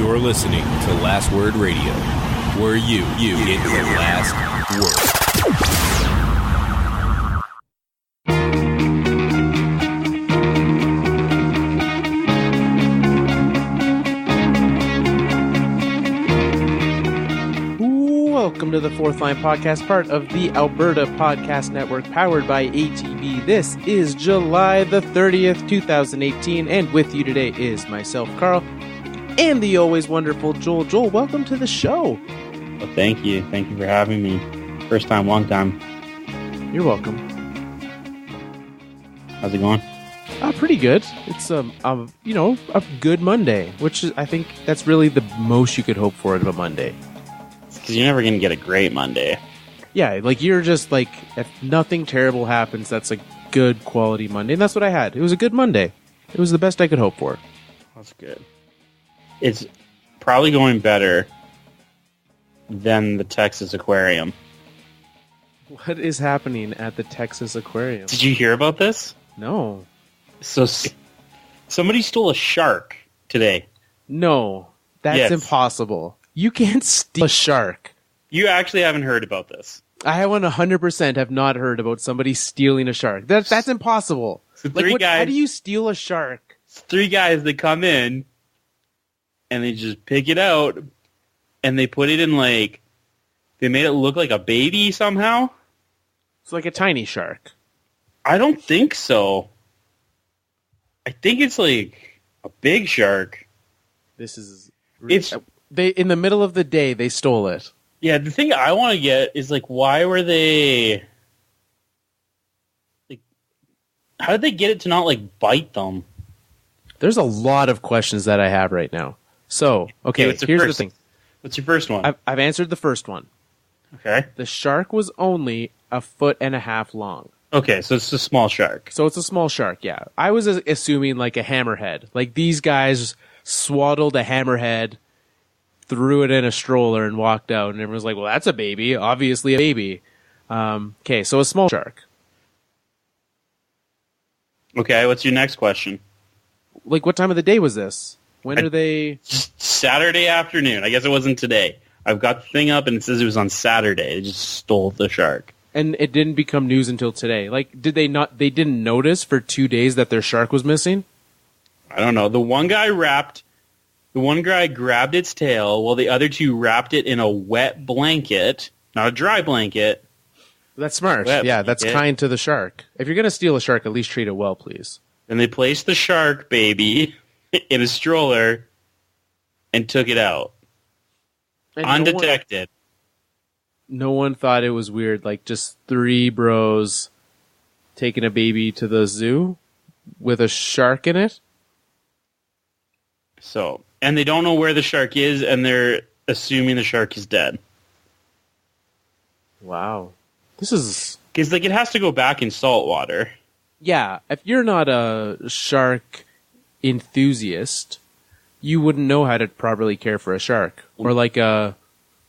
You're listening to Last Word Radio, where you get the last word. Welcome to the Fourth Line Podcast, part of the Alberta Podcast Network, powered by ATB. This is July the 30th, 2018, and with you today is myself, Carl, and the always wonderful Joel. Joel, welcome to the show. Well, thank you. Thank you for having me. First time, long time. You're welcome. How's it going? Pretty good. It's a good Monday, which is, I think that's really the most you could hope for out of a Monday. Because you're never going to get a great Monday. Yeah, like you're just like, if nothing terrible happens, that's a good quality Monday. And that's what I had. It was a good Monday. It was the best I could hope for. That's good. It's probably going better than the Texas Aquarium. What is happening at the Texas Aquarium? Did you hear about this? No. So somebody stole a shark today. No, that's impossible. You can't steal a shark. You actually haven't heard about this. I 100% have not heard about somebody stealing a shark. That's impossible. So how do you steal a shark? Three guys that come in, and they just pick it out, and they put it in they made it look like a baby somehow. It's like a tiny shark. I don't think so. I think it's like a big shark. They in the middle of the day they stole it. Yeah, the thing I want to get is why were they how did they get it to not bite them? There's a lot of questions that I have right now. So, okay, here's the thing. What's your first one? I've answered the first one. Okay. The shark was only 1.5 feet long. Okay, so it's a small shark. So it's a small shark, yeah. I was assuming like a hammerhead. Like these guys swaddled a hammerhead, threw it in a stroller, and walked out. And everyone's like, well, that's a baby. Obviously a baby. Okay, so a small shark. Okay, what's your next question? Like, what time of the day was this? When are they? Saturday afternoon. I guess it wasn't today. I've got the thing up, and it says it was on Saturday. They just stole the shark. And it didn't become news until today. Like, did they not? They didn't notice for 2 days that their shark was missing? I don't know. The one guy grabbed its tail, while the other two wrapped it in a wet blanket, not a dry blanket. That's smart. Yeah, that's kind to the shark. If you're going to steal a shark, at least treat it well, please. And they placed the shark baby in a stroller and took it out. And undetected. No one thought it was weird, like just three bros taking a baby to the zoo with a shark in it? So, and they don't know where the shark is, and they're assuming the shark is dead. Wow. This is... Because, it has to go back in salt water. Yeah, if you're not a shark enthusiast, you wouldn't know how to properly care for a shark. Or like a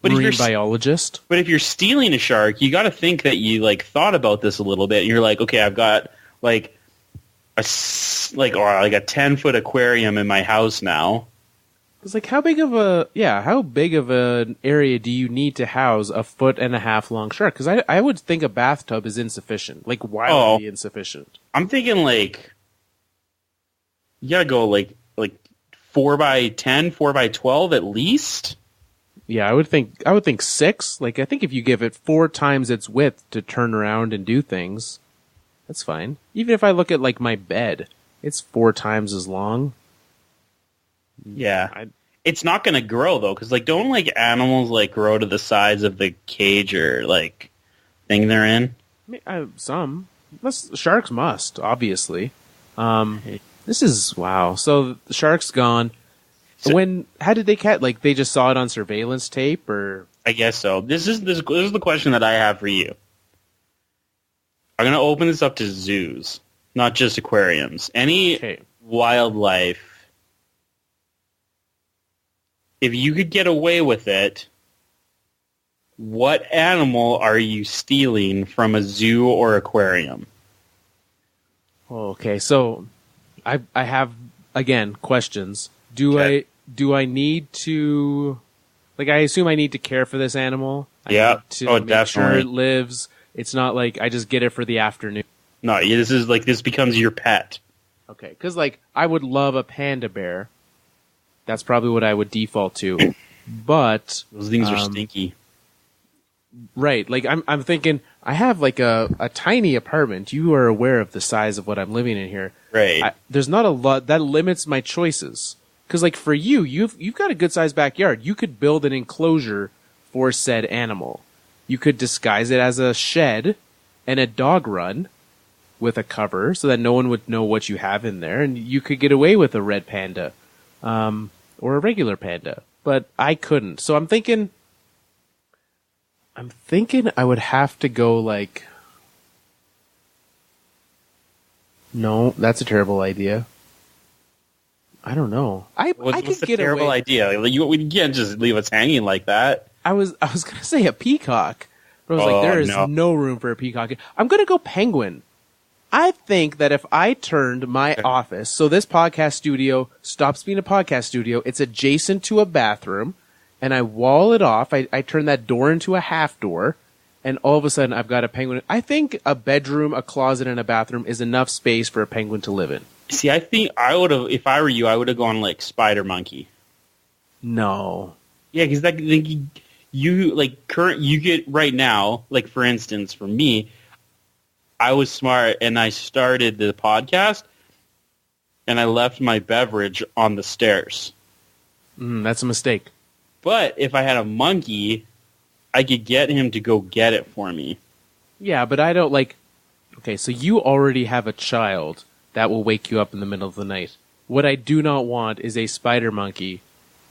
marine biologist. But if you're stealing a shark, you got to think that you, thought about this a little bit. And you're like, okay, I've got, a 10-foot aquarium in my house now. It's how big of an area do you need to house 1.5 feet long shark? Because I would think a bathtub is insufficient, wildly insufficient. I'm thinking you gotta go 4 by 10, 4 by 12 at least. Yeah, I would think 6. I think if you give it 4 times its width to turn around and do things, that's fine. Even if I look at my bed, it's 4 times as long. Yeah. It's not going to grow, though, because, don't, animals, grow to the size of the cage or, thing they're in? Some. Sharks must, obviously. This is, wow. So, the shark's gone. How did they catch, they just saw it on surveillance tape, or? I guess so. This is the question that I have for you. I'm going to open this up to zoos, not just aquariums. Any wildlife. If you could get away with it, what animal are you stealing from a zoo or aquarium? Okay, so I have, again, questions. Do do I need to... Like, I assume I need to care for this animal. I need to make definitely. sure it lives. It's not like I just get it for the afternoon. No, this becomes your pet. Okay, because, like, I would love a panda bear. That's probably what I would default to. But... Those things are stinky. Right, like, I'm thinking, I have, like, a tiny apartment. You are aware of the size of what I'm living in here. Right. There's not a lot... That limits my choices. Because, like, for you, you've got a good-sized backyard. You could build an enclosure for said animal. You could disguise it as a shed and a dog run with a cover so that no one would know what you have in there, and you could get away with a red panda or a regular panda. But I couldn't. So I'm thinking I would have to go, like... No, that's a terrible idea. I don't know. I What's could a get terrible away. idea? Like, we can't just leave us hanging like that. I was gonna say a peacock, but I was like, there is no room for a peacock. I'm gonna go penguin. I think that if I turned my office, so this podcast studio stops being a podcast studio, it's adjacent to a bathroom, and I wall it off. I turn that door into a half door, and all of a sudden I've got a penguin. I think a bedroom, a closet, and a bathroom is enough space for a penguin to live in. See, I think I would have, if I were you, I would have gone like spider monkey. No. Yeah, because that you get right now, like for instance, for me, I was smart and I started the podcast and I left my beverage on the stairs. That's a mistake. But if I had a monkey, I could get him to go get it for me. Yeah, but I don't like... Okay, so you already have a child that will wake you up in the middle of the night. What I do not want is a spider monkey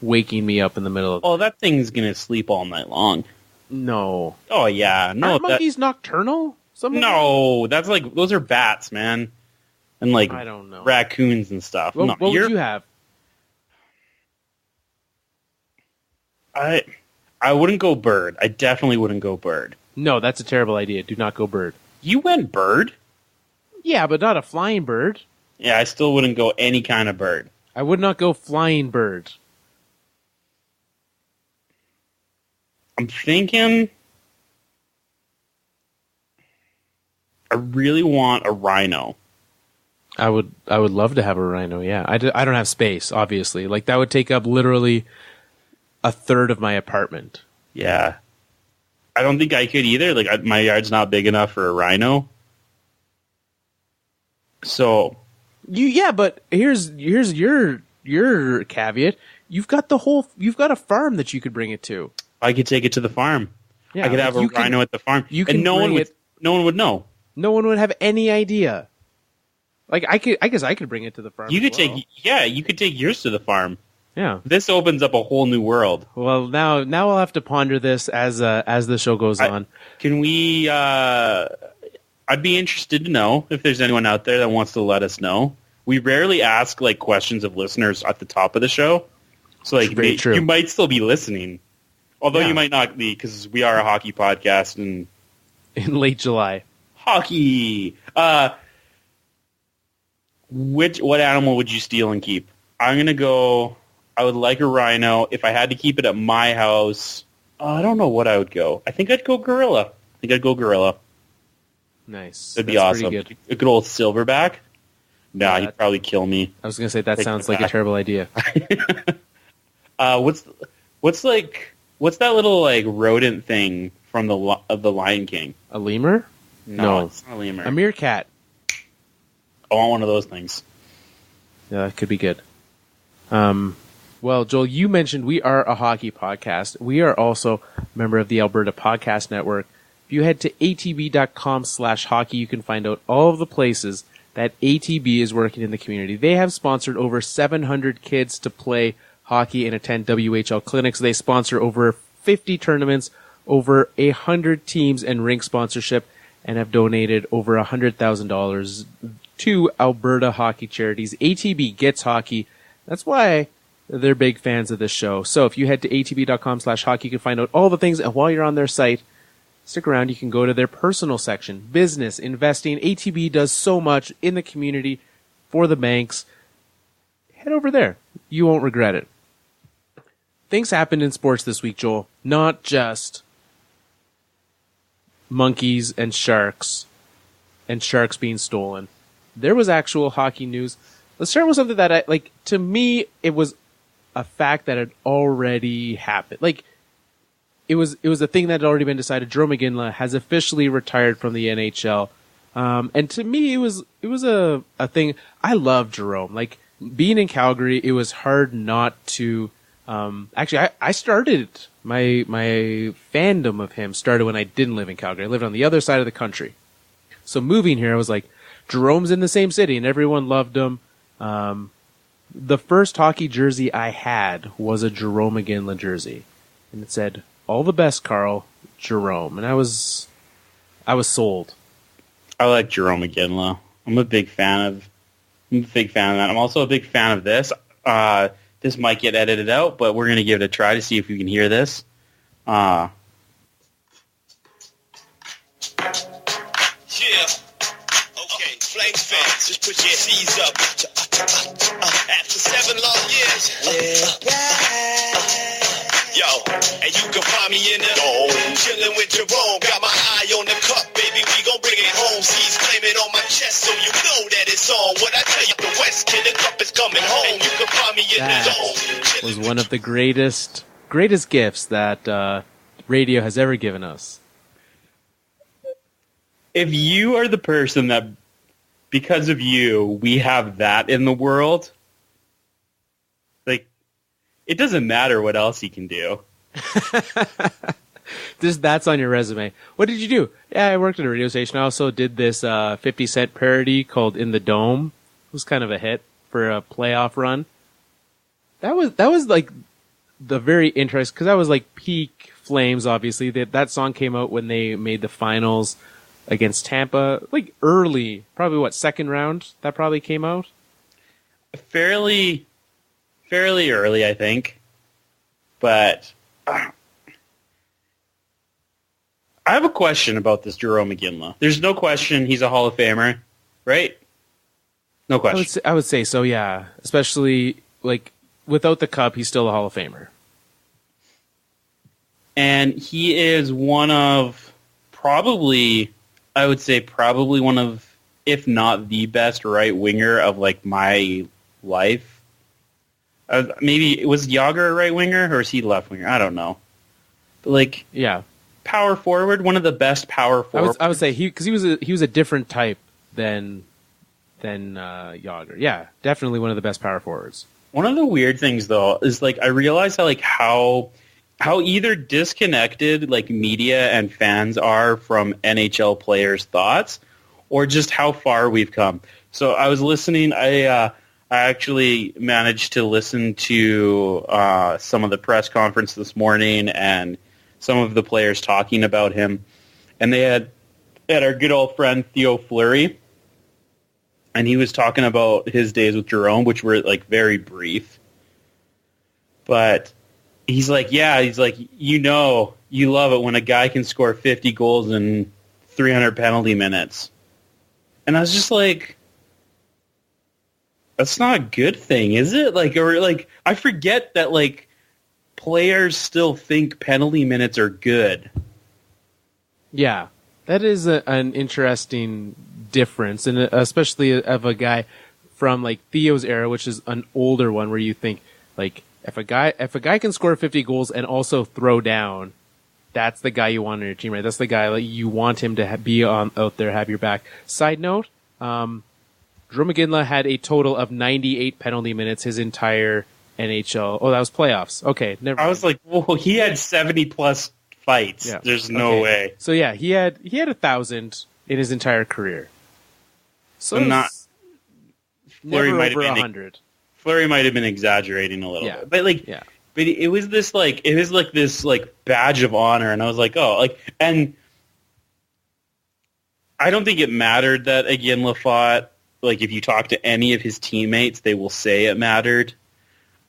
waking me up in the middle of the night. Oh, that thing's going to sleep all night long. No. Oh, yeah. No, Aren't monkeys nocturnal? No, that's like, those are bats, man. And like, I don't know. Raccoons and stuff. What would you have? I wouldn't go bird. I definitely wouldn't go bird. No, that's a terrible idea. Do not go bird. You went bird? Yeah, but not a flying bird. Yeah, I still wouldn't go any kind of bird. I would not go flying bird. I'm thinking I really want a rhino. I would love to have a rhino, yeah. I don't have space, obviously. Like, that would take up literally a third of my apartment. Yeah. I don't think I could either. Like, my yard's not big enough for a rhino. So... Yeah, but here's your caveat. You've got a farm that you could bring it to. I could take it to the farm. Yeah, I could have a rhino at the farm. And no one would know. No one would have any idea. Like, I guess I could bring it to the farm. You could take yours to the farm. Yeah. This opens up a whole new world. Well, now I'll have to ponder this as the show goes on. Can we I'd be interested to know if there's anyone out there that wants to let us know. We rarely ask like questions of listeners at the top of the show. So like you might still be listening. Although you might not be, because we are a hockey podcast and in late July. Hockey. What animal would you steal and keep? I'm gonna go. I would like a rhino. If I had to keep it at my house, I don't know what I would go. I think I'd go gorilla. Nice. That'd be awesome. Good. A good old silverback. Nah, he'd probably kill me. I was gonna say that sounds like a terrible idea. What's that little like rodent thing from the Lion King? A lemur? No, it's not a lemur. A meerkat. I want one of those things. Yeah, that could be good. Well, Joel, you mentioned we are a hockey podcast. We are also a member of the Alberta Podcast Network. If you head to atb.com/hockey, you can find out all of the places that ATB is working in the community. They have sponsored over 700 kids to play hockey and attend WHL clinics. They sponsor over 50 tournaments, over 100 teams and rink sponsorship, and have donated over $100,000 to Alberta hockey charities. ATB gets hockey. That's why they're big fans of this show. So if you head to atb.com/hockey, you can find out all the things. And while you're on their site, stick around. You can go to their personal section, business, investing. ATB does so much in the community for the banks. Head over there. You won't regret it. things happened in sports this week, Joel. Not just monkeys and sharks being stolen. There was actual hockey news. Let's start with something that to me, it was a fact that had already happened. Like, it was a thing that had already been decided. Jarome Iginla has officially retired from the NHL. And to me, it was a thing. I love Jarome. Like, being in Calgary, it was hard not to, actually, I started my fandom of him started when I didn't live in Calgary. I lived on the other side of the country. So moving here, I was like, Jerome's in the same city and everyone loved him. The first hockey jersey I had was a Jarome Iginla jersey, and it said, "All the best, Carl, Jarome." And I was sold. I like Jarome Iginla. I'm a big fan of that. I'm also a big fan of this. This might get edited out, but we're going to give it a try to see if you can hear this. Yeah. Okay, Flames fans, just put your C's up. After 7 long years. Yo, and you can find me in the dome, chilling with Jarome. Got my eye on the cup, baby. We gon' bring it home. C's claiming on my chest, so you know that it's on. What I tell you, the West Kid, the cup is coming home. And you can find me in the dome. That was one of the greatest gifts that radio has ever given us. If you are the person that, because of you, we have that in the world, like, it doesn't matter what else he can do. That's on your resume. What did you do? Yeah, I worked at a radio station. I also did this 50 Cent parody called In the Dome. It was kind of a hit for a playoff run. That was like the very interesting, because that was like peak Flames, obviously. That song came out when they made the finals against Tampa, like early, probably second round that probably came out? Fairly early, I think. But I have a question about this Jarome Iginla. There's no question he's a Hall of Famer, right? No question. I would say so, yeah. Especially, like, without the cup, he's still a Hall of Famer. And he is one of probably one of, if not the best right winger of, like, my life. Maybe, was Jágr a right winger, or is he left winger? I don't know. But, like, yeah, power forward, one of the best power forwards. I would say he was a different type than Jágr. Yeah, definitely one of the best power forwards. One of the weird things, though, is, like, I realize how either disconnected, like, media and fans are from NHL players' thoughts, or just how far we've come. So I was listening. I actually managed to listen to some of the press conference this morning and some of the players talking about him. And they had our good old friend Theo Fleury, and he was talking about his days with Jarome, which were, like, very brief. But he's like, you know, you love it when a guy can score 50 goals in 300 penalty minutes. And I was just like, that's not a good thing, is it? Like, or like, I forget that, like, players still think penalty minutes are good. Yeah, that is an interesting difference, and especially of a guy from, like, Theo's era, which is an older one, where you think, like, if a guy can score 50 goals and also throw down, that's the guy you want on your team, right? That's the guy, like, you want him to be out there, have your back. Side note, Jarome Iginla had a total of 98 penalty minutes his entire NHL. Oh, that was playoffs. Okay, never. I was like, well, he had 70 plus fights. Yeah. There's no way. So yeah, he had 1,000 in his entire career. So not never over 100. Fleury might have been exaggerating a little bit, but like, yeah. But it was this badge of honor, and I was like, oh, like, and I don't think it mattered that Iginla fought. Like, if you talk to any of his teammates, they will say it mattered.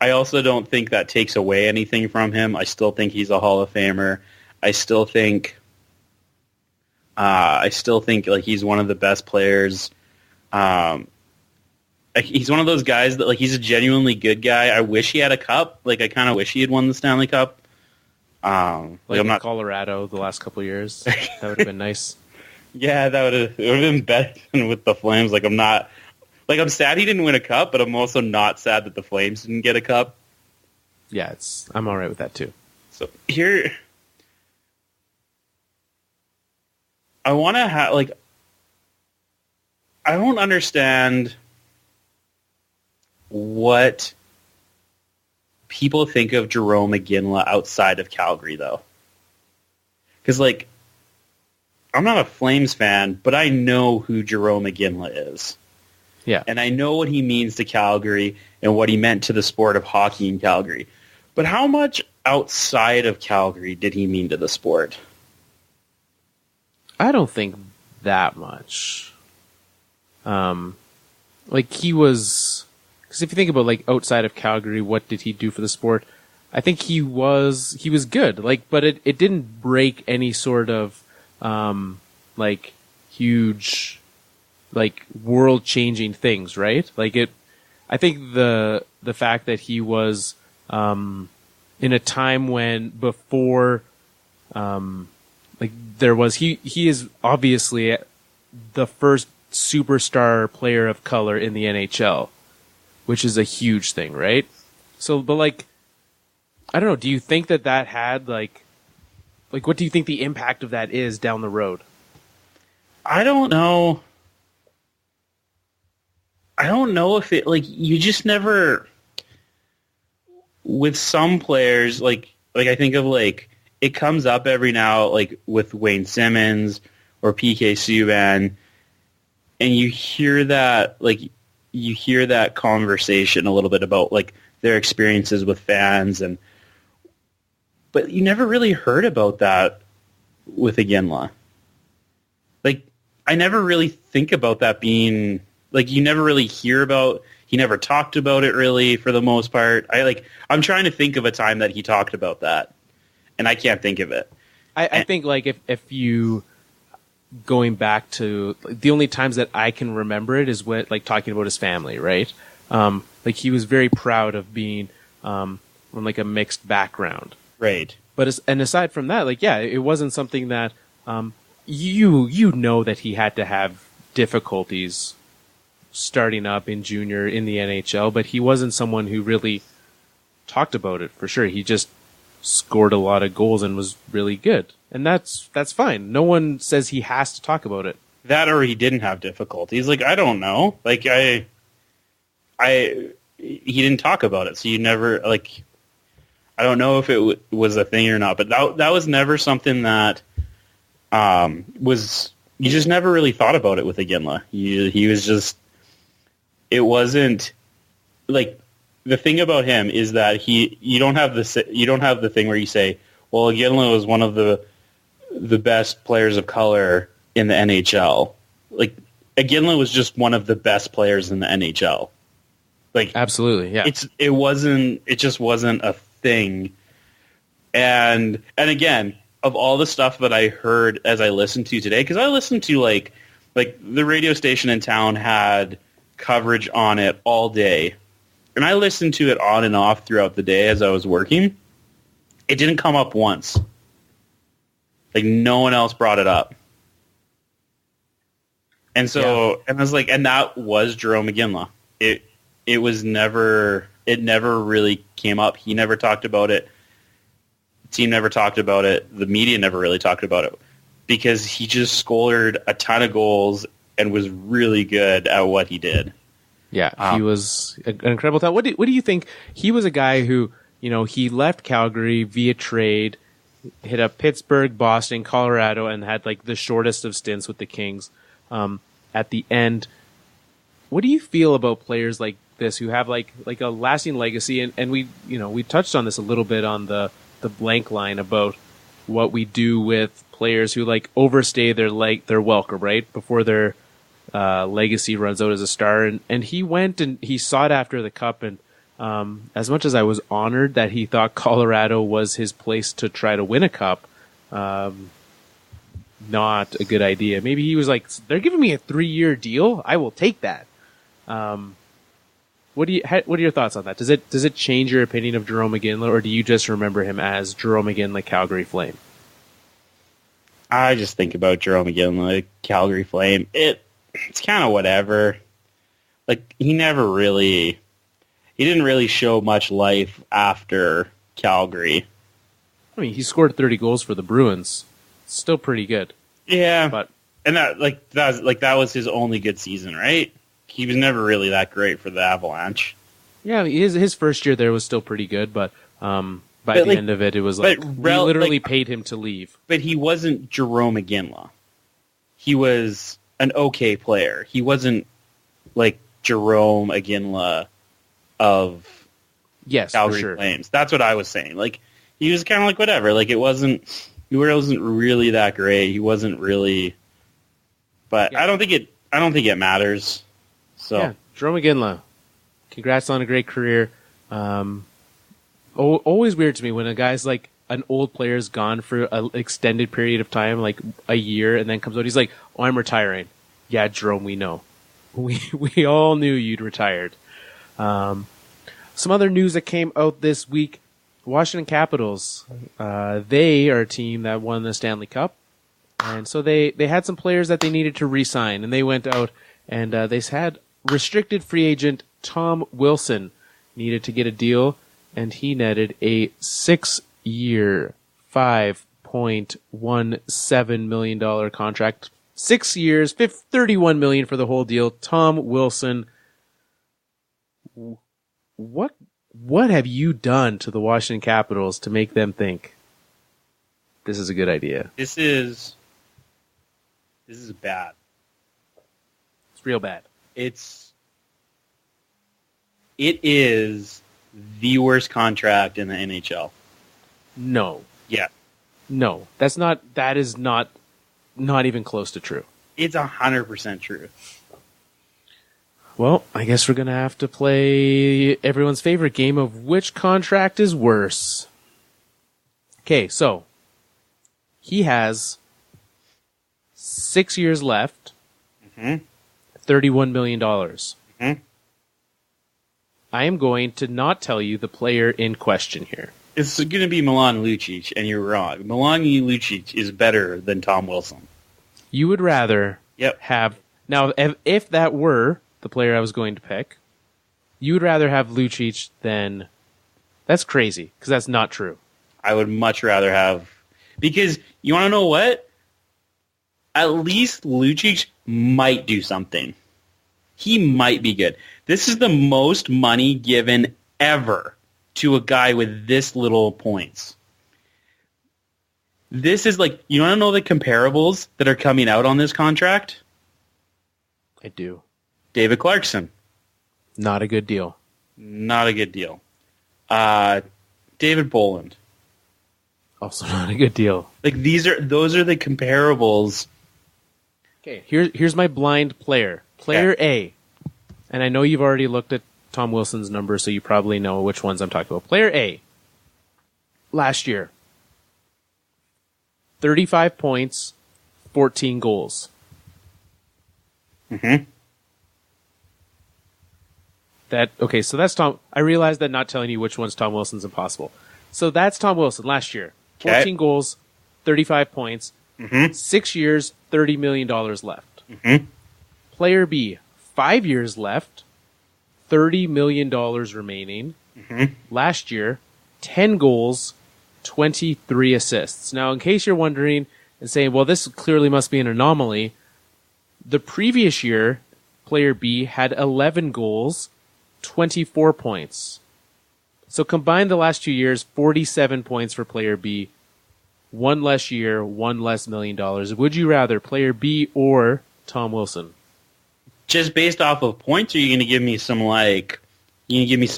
I also don't think that takes away anything from him. I still think he's a Hall of Famer. I still think like, he's one of the best players. I he's one of those guys that, like, he's a genuinely good guy. I wish he had a cup. Like, I kind of wish he had won the Stanley Cup. I'm not Colorado the last couple of years. That would have been nice. Yeah, it would have been better than with the Flames. Like, I'm sad he didn't win a cup, but I'm also not sad that the Flames didn't get a cup. Yeah, I'm all right with that too. So here, I want to have, like, I don't understand what people think of Jarome Iginla outside of Calgary, though. Because, like, I'm not a Flames fan, but I know who Jarome Iginla is. Yeah. And I know what he means to Calgary and what he meant to the sport of hockey in Calgary. But how much outside of Calgary did he mean to the sport? I don't think that much. Like, he was... Because if you think about, like, outside of Calgary, what did he do for the sport? I think he was good. Like, but it didn't break any sort of, like, huge, like, world-changing things, right? Like, I think the fact that he was, in a time when before, like, there was, he is obviously the first superstar player of color in the NHL, which is a huge thing, right? So, but, like, I don't know, do you think that had, like, what do you think the impact of that is down the road? I don't know. I don't know if it, like, you just never, with some players, like I think of, like, it comes up every now, like, with Wayne Simmons or PK Subban, and you hear that conversation a little bit about, like, their experiences with fans, but you never really heard about that with Iginla. Like, I never really think about that being, like, you never really hear about, he never talked about it really for the most part. I'm trying to think of a time that he talked about that, and I can't think of it. I think, like, if you, going back to, the only times that I can remember it is when, like, talking about his family, right? Like, he was very proud of being from, like, a mixed background. Right. But and aside from that, like, yeah, it wasn't something that you know that he had to have difficulties starting up in junior in the NHL, but he wasn't someone who really talked about it for sure. He just scored a lot of goals and was really good. And that's fine. No one says he has to talk about it. That or he didn't have difficulties. Like, I don't know. Like, he didn't talk about it, so you never, like, I don't know if it was a thing or not, but that was never something that was, you just never really thought about it with Iginla. He was just, it wasn't, like, the thing about him is that you don't have the thing where you say, well, Iginla was one of the best players of color in the NHL. Like, Iginla was just one of the best players in the NHL. Like, absolutely, yeah. It just wasn't a thing. And again, of all the stuff that I heard as I listened to today, because I listened to, like the radio station in town had coverage on it all day, and I listened to it on and off throughout the day as I was working. It didn't come up once. Like, no one else brought it up. And so, yeah. And I was like, and that was Jarome Iginla. It never really came up. He never talked about it. The team never talked about it. The media never really talked about it because he just scored a ton of goals and was really good at what he did. Yeah, he was an incredible talent. What do you think? He was a guy who, you know, he left Calgary via trade, hit up Pittsburgh, Boston, Colorado, and had, like, the shortest of stints with the Kings. At the end, what do you feel about players like this who have like a lasting legacy? And we touched on this a little bit on the blank line about what we do with players who, like, overstay their welcome, right, before their legacy runs out as a star. And he went and he sought after the cup, and as much as I was honored that he thought Colorado was his place to try to win a cup, not a good idea. Maybe he was like, they're giving me a 3-year deal, I will take that. What are your thoughts on that? Does it change your opinion of Jarome Iginla, or do you just remember him as Jarome Iginla, Calgary Flame? I just think about Jarome Iginla, Calgary Flame. It's kind of whatever. Like, he didn't really show much life after Calgary. I mean, he scored 30 goals for the Bruins. Still pretty good. Yeah, but that was his only good season, right? He was never really that great for the Avalanche. Yeah, I mean, his first year there was still pretty good, but by the end of it, it was like we literally paid him to leave. But he wasn't Jarome Iginla. He was an okay player. He wasn't like Jarome Iginla of Calgary Flames. That's what I was saying. Like, he was kind of like whatever. Like, he wasn't really that great. He wasn't really, but yeah. I don't think it matters. So yeah, Jarome Iginla, congrats on a great career. Always weird to me when a guy's like an old player's gone for an extended period of time, like a year, and then comes out. He's like, "Oh, I'm retiring." Yeah, Jarome, we know. We all knew you'd retired. Some other news that came out this week: Washington Capitals. They are a team that won the Stanley Cup, and so they had some players that they needed to re-sign, and they went out and they had restricted free agent Tom Wilson needed to get a deal, and he netted a 6-year, $5.17 million contract. 6 years, $31 million for the whole deal. Tom Wilson. What have you done to the Washington Capitals to make them think this is a good idea? This is bad. It's real bad. It is the worst contract in the NHL. No. Yeah. No. That is not even close to true. It's 100% true. Well, I guess we're going to have to play everyone's favorite game of which contract is worse. Okay, so he has 6 years left, $31 million. Mm-hmm. I am going to not tell you the player in question here. It's going to be Milan Lucic, and you're wrong. Milan Lucic is better than Tom Wilson. You would rather have... Now, if that were the player I was going to pick, you would rather have Lucic than... That's crazy, because that's not true. I would much rather have... Because, you want to know what? At least Lucic might do something. He might be good. This is the most money given ever to a guy with this little points. This is like, you want to know the comparables that are coming out on this contract? I do. David Clarkson. Not a good deal. Not a good deal. David Boland. Also not a good deal. Like, those are the comparables. Okay, here's my blind player. Player A. And I know you've already looked at Tom Wilson's numbers, so you probably know which ones I'm talking about. Player A. Last year. 35 points, 14 goals. Mm-hmm. Okay, so that's Tom. I realize that not telling you which one's Tom Wilson's impossible. So that's Tom Wilson last year. 14 goals, 35 points, 6 years, $30 million left. Mm-hmm. Player B, 5 years left, $30 million remaining. Mm-hmm. Last year, 10 goals, 23 assists. Now, in case you're wondering and saying, well, this clearly must be an anomaly, the previous year, player B had 11 goals, 24 points. So combine the last 2 years, 47 points for player B, one less year, one less $1 million. Would you rather player B or Tom Wilson? Just based off of points, or are you going to give me some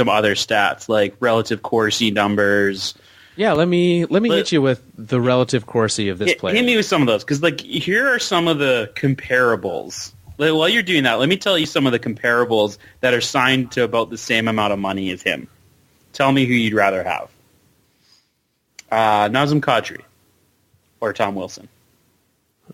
other stats like relative Corsi numbers? Yeah, let me hit you with the relative Corsi of this player. Hit me with some of those, because here are some of the comparables. While you're doing that, let me tell you some of the comparables that are signed to about the same amount of money as him. Tell me who you'd rather have. Nazem Kadri or Tom Wilson.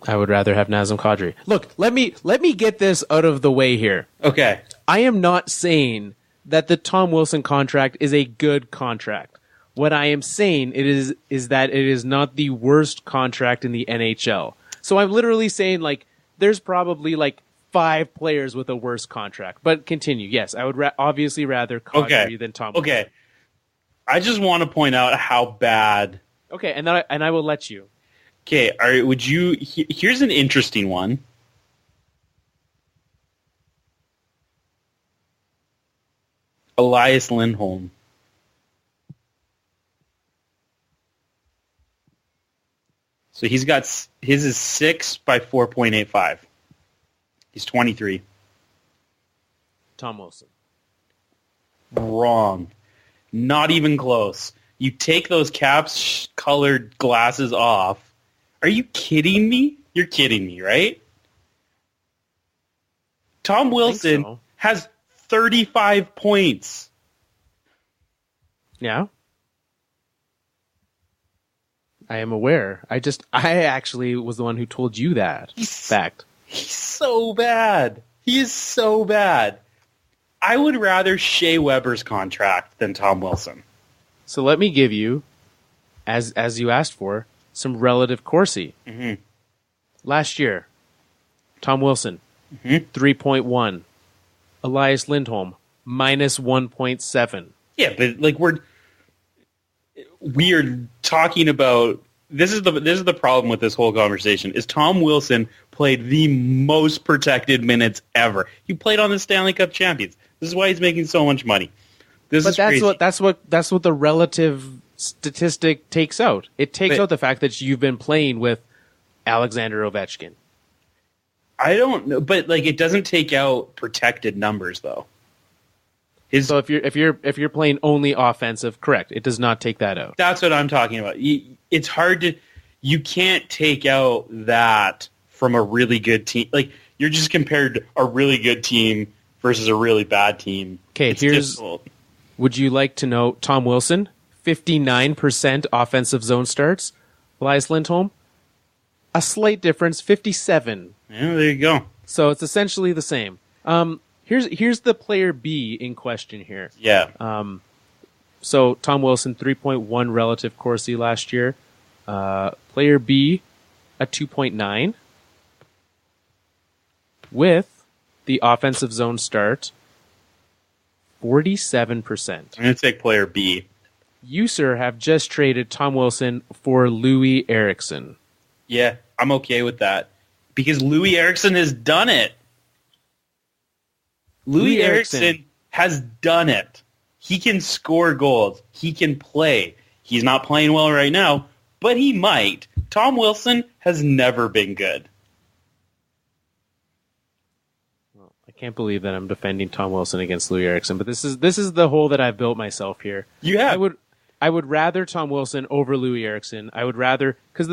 I would rather have Nazem Kadri. Look, let me get this out of the way here. Okay. I am not saying that the Tom Wilson contract is a good contract. What I am saying is that it is not the worst contract in the NHL. So I'm literally saying, like, there's probably, like, 5 players with a worse contract. But continue. Yes, I would obviously rather Kadri than Tom Wilson. Okay. I just want to point out how bad... Okay, and I will let you. Okay, all right, would you... Here's an interesting one. Elias Lindholm. So he's got... His is 6 by 4.85. He's 23. Tom Wilson. Wrong. Not even close. You take those caps-colored glasses off. Are you kidding me? You're kidding me, right? Tom Wilson has 35 points. Yeah. I am aware. I actually was the one who told you that fact. He's so bad. He is so bad. I would rather Shea Weber's contract than Tom Wilson. So let me give you, as you asked for, some relative Corsi. Mm-hmm. Last year, Tom Wilson, 3.1. Elias Lindholm, minus 1.7. Yeah, but like we are talking about this is the problem with this whole conversation is Tom Wilson played the most protected minutes ever. He played on the Stanley Cup champions. This is why he's making so much money. That's crazy. That's what the relative statistic takes out. It takes out the fact that you've been playing with Alexander Ovechkin. I don't know, but like it doesn't take out protected numbers though. So if you're playing only offensive, correct? It does not take that out. That's what I'm talking about. It's hard to. You can't take out that from a really good team. Like you're just compared a really good team versus a really bad team. Okay, difficult. Would you like to know Tom Wilson? 59% offensive zone starts. Elias Lindholm, a slight difference, 57. Yeah, there you go. So it's essentially the same. Here's the player B in question here. Yeah. So Tom Wilson, 3.1 relative Corsi last year. Player B, a 2.9. With the offensive zone start, 47%. I'm going to take player B. You, sir, have just traded Tom Wilson for Louis Eriksson. Yeah, I'm okay with that. Because Louis Eriksson has done it. Louis Eriksson has done it. He can score goals. He can play. He's not playing well right now, but he might. Tom Wilson has never been good. Well, I can't believe that I'm defending Tom Wilson against Louis Eriksson, but this is the hole that I've built myself here. You have. I would rather Tom Wilson over Louis Eriksson. I would rather because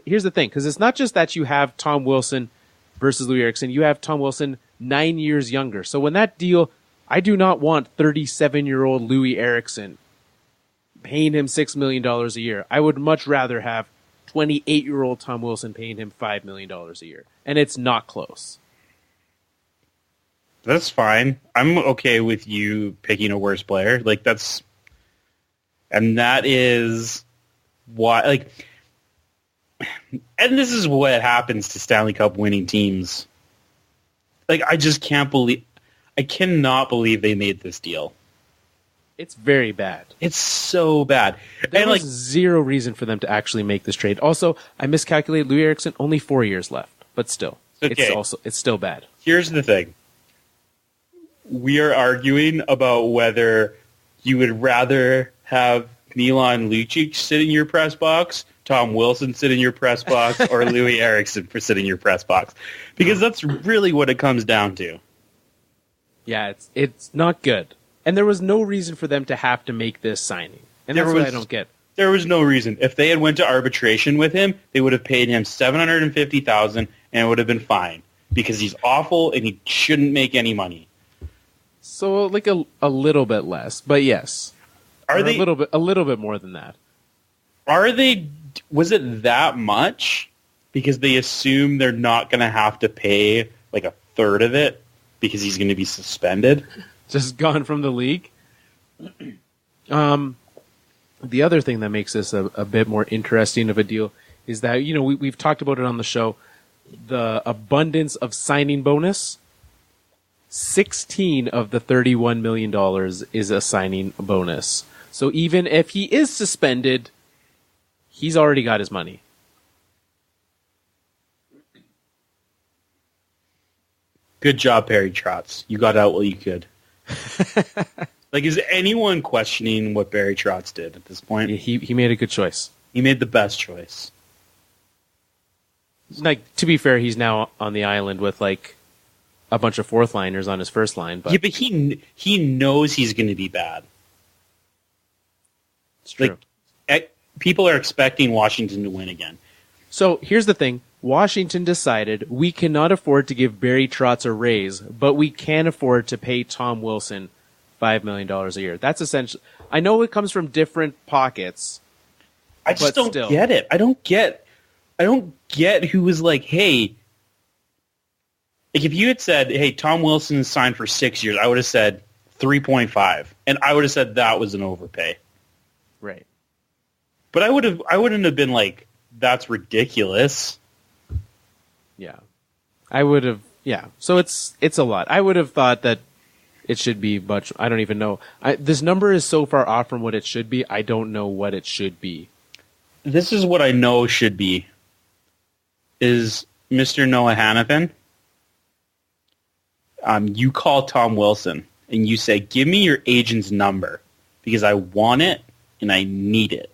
here's the thing, because it's not just that you have Tom Wilson versus Louis Eriksson. You have Tom Wilson 9 years younger. So when that deal, I do not want 37-year-old Louis Eriksson paying him $6 million a year. I would much rather have 28-year-old Tom Wilson paying him $5 million a year. And it's not close. That's fine. I'm okay with you picking a worse player. Like and that is why, and this is what happens to Stanley Cup winning teams. Like, I cannot believe they made this deal. It's very bad. It's so bad. There was zero reason for them to actually make this trade. Also, I miscalculated Louis Eriksson, only 4 years left, but still, okay. It's still bad. Here's the thing. We are arguing about whether you would rather have Milan Lucic sit in your press box, Tom Wilson sit in your press box, or Louis Eriksson for sit in your press box. Because that's really what it comes down to. Yeah, it's not good. And there was no reason for them to have to make this signing. And that's what I don't get. There was no reason. If they had went to arbitration with him, they would have paid him $750,000 and it would have been fine. Because he's awful and he shouldn't make any money. So like a little bit less, but yes. A little bit more than that. Was it that much? Because they assume they're not going to have to pay like a third of it because he's going to be suspended. just gone from the league. The other thing that makes this a bit more interesting of a deal is that, we've talked about it on the show, the abundance of signing bonus. 16 of the $31 million is a signing bonus. So even if he is suspended, he's already got his money. Good job, Barry Trotz. You got out what you could. Is anyone questioning what Barry Trotz did at this point? He made a good choice. He made the best choice. To be fair, he's now on the island with, a bunch of fourth liners on his first line. But yeah, but he knows he's going to be bad. It's true. People are expecting Washington to win again. So here's the thing. Washington decided we cannot afford to give Barry Trotz a raise, but we can afford to pay Tom Wilson $5 million a year. That's essentially... I know it comes from different pockets. I just don't get it. I don't get who was like, hey... if you had said, hey, Tom Wilson is signed for 6 years, I would have said 3.5. And I would have said that was an overpay. Right. But I wouldn't have been like, that's ridiculous. Yeah. I would have, yeah. So it's a lot. I would have thought that it should be much, I don't even know. This number is so far off from what it should be, I don't know what it should be. This is what I know should be. Is Mr. Noah Hannafin, you call Tom Wilson and you say, give me your agent's number because I want it and I need it.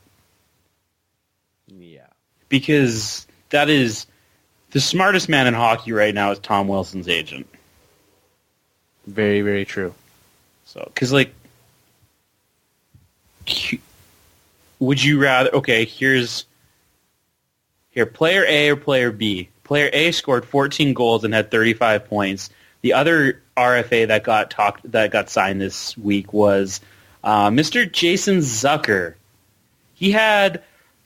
Yeah. Because that is the smartest man in hockey right now is Tom Wilson's agent. Very, very true. So, because would you rather, okay, here, player A or player B? Player A scored 14 goals and had 35 points. The other RFA that got signed this week was Mr. Jason Zucker. He had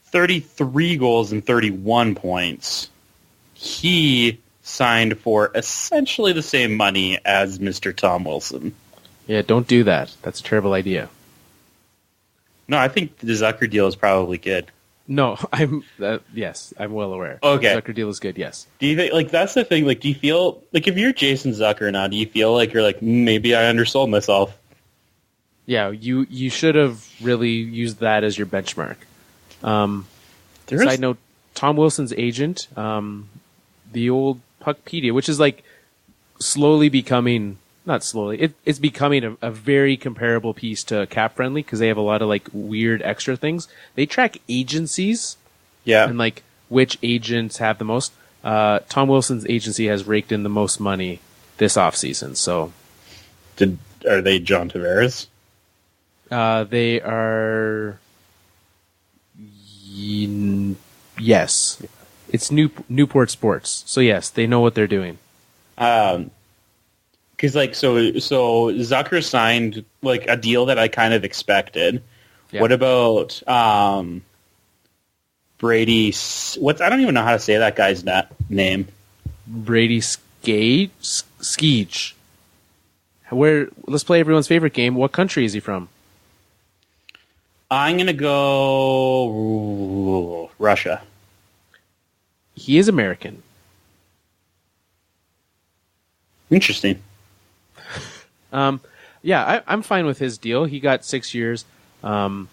33 goals and 31 points. He signed for essentially the same money as Mr. Tom Wilson. Yeah, don't do that. That's a terrible idea. No, I think the Zucker deal is probably good. No, yes, I'm well aware. Okay. The Zucker deal is good, yes. Do you think, that's the thing, do you feel, if you're Jason Zucker now, do you feel like you're maybe I undersold myself? Yeah, you should have really used that as your benchmark. Side note, Tom Wilson's agent, the old Puckpedia, which is slowly becoming, not slowly, it's becoming a very comparable piece to Cap Friendly because they have a lot of weird extra things. They track agencies, yeah, and which agents have the most. Tom Wilson's agency has raked in the most money this offseason. So, are they John Tavares? They are. Yes, it's Newport Sports. So yes, they know what they're doing. Because so Zucker signed a deal that I kind of expected. Yeah. What about Brady? I don't even know how to say that guy's name. Brady Skjei. Let's play everyone's favorite game. What country is he from? I'm gonna go Russia. He is American. Interesting. Yeah, I'm fine with his deal. He got 6 years. Very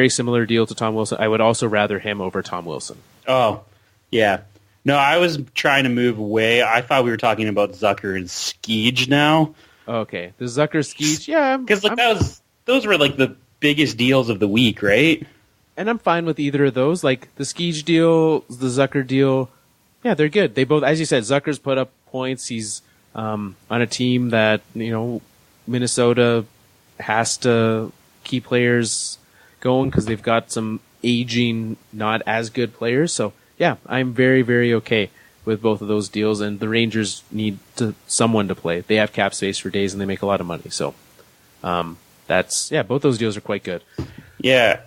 similar deal to Tom Wilson. I would also rather him over Tom Wilson. Oh, yeah. No, I was trying to move away. I thought we were talking about Zucker and Skjei now. Okay, the Zucker Skjei, yeah. Because those were the biggest deals of the week, right? And I'm fine with either of those. The Skjei deal, the Zucker deal, yeah, they're good. They both, as you said, Zucker's put up points. He's on a team that, Minnesota has to keep players going because they've got some aging, not as good players. So, yeah, I'm very, very okay with both of those deals. And the Rangers need someone to play. They have cap space for days and they make a lot of money. So, both those deals are quite good. Yeah.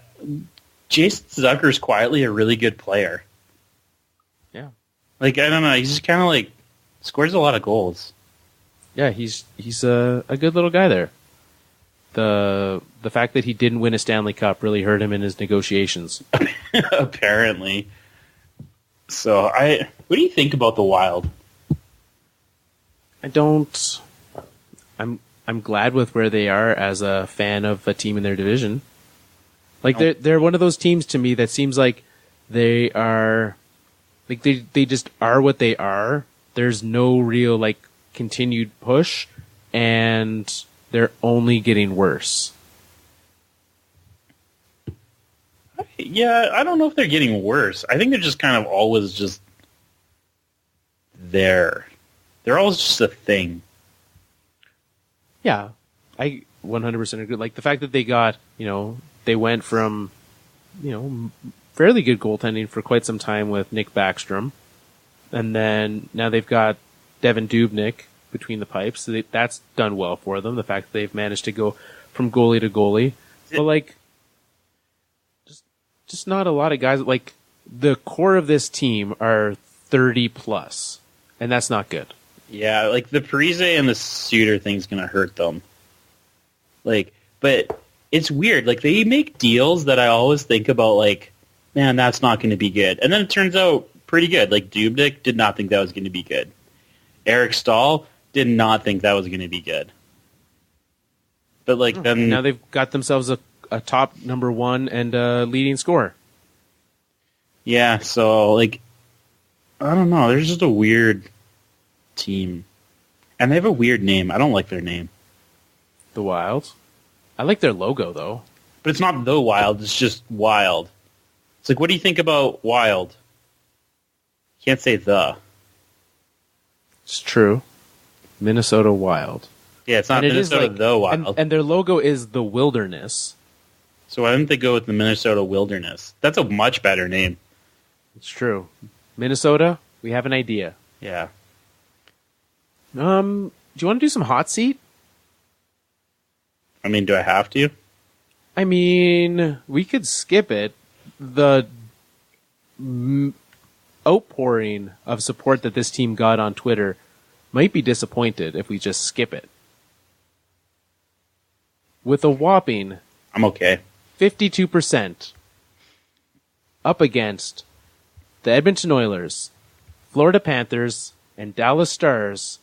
Jason Zucker's quietly a really good player. Yeah. I don't know. He's just kind of scores a lot of goals. Yeah, he's a good little guy there. The fact that he didn't win a Stanley Cup really hurt him in his negotiations. Apparently. So what do you think about the Wild? I'm glad with where they are as a fan of a team in their division. Like they're one of those teams to me that seems like they are like they just are what they are. There's no real like continued push, and they're only getting worse. Yeah, I don't know if they're getting worse. I think they're just kind of always just there. They're always just a thing. Yeah, I 100% agree. Like the fact that they got, they went from, fairly good goaltending for quite some time with Nick Backstrom, and then now they've got Devan Dubnyk between the pipes. So that's done well for them. The fact that they've managed to go from goalie to goalie, but like, just not a lot of guys. Like the core of this team are 30 plus, and that's not good. Yeah, like the Parise and the Suter thing's gonna hurt them. Like, but it's weird. Like they make deals that I always think about. Like, man, that's not going to be good, and then it turns out pretty good. Like Dubnyk did not think that was going to be good. Eric Stahl did not think that was going to be good. But like then now they've got themselves a top number one and a leading scorer. Yeah, so like I don't know. There's just a weird team, and they have a weird name. I don't like their name. The Wild. I like their logo though. But it's not the Wild. It's just Wild. It's like, what do you think about Wild? Can't say the. It's true. Minnesota Wild. Yeah, it's not Minnesota the Wild. And their logo is the Wilderness. So why didn't they go with the Minnesota Wilderness? That's a much better name. It's true. Minnesota, we have an idea. Yeah. Do you want to do some hot seat? I mean, do I have to? I mean, we could skip it. The outpouring of support that this team got on Twitter might be disappointed if we just skip it. With a whopping... I'm okay. 52% up against the Edmonton Oilers, Florida Panthers, and Dallas Stars.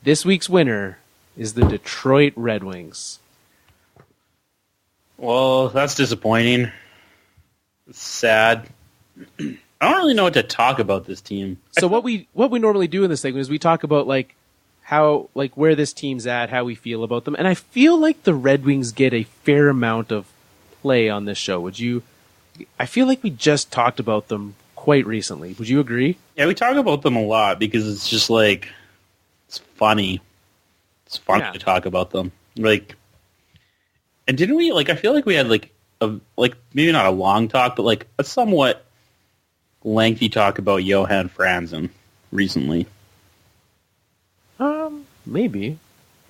This week's winner is the Detroit Red Wings. Well, that's disappointing. It's sad. I don't really know what to talk about this team. So what we normally do in this segment is we talk about like how like where this team's at, how we feel about them, and I feel like the Red Wings get a fair amount of play on this show. I feel like we just talked about them quite recently. Would you agree? Yeah, we talk about them a lot because it's just like it's funny. It's fun to talk about them. Like, and didn't we like? I feel like we had like maybe not a long talk, but like a somewhat lengthy talk about Johan Franzen recently. Maybe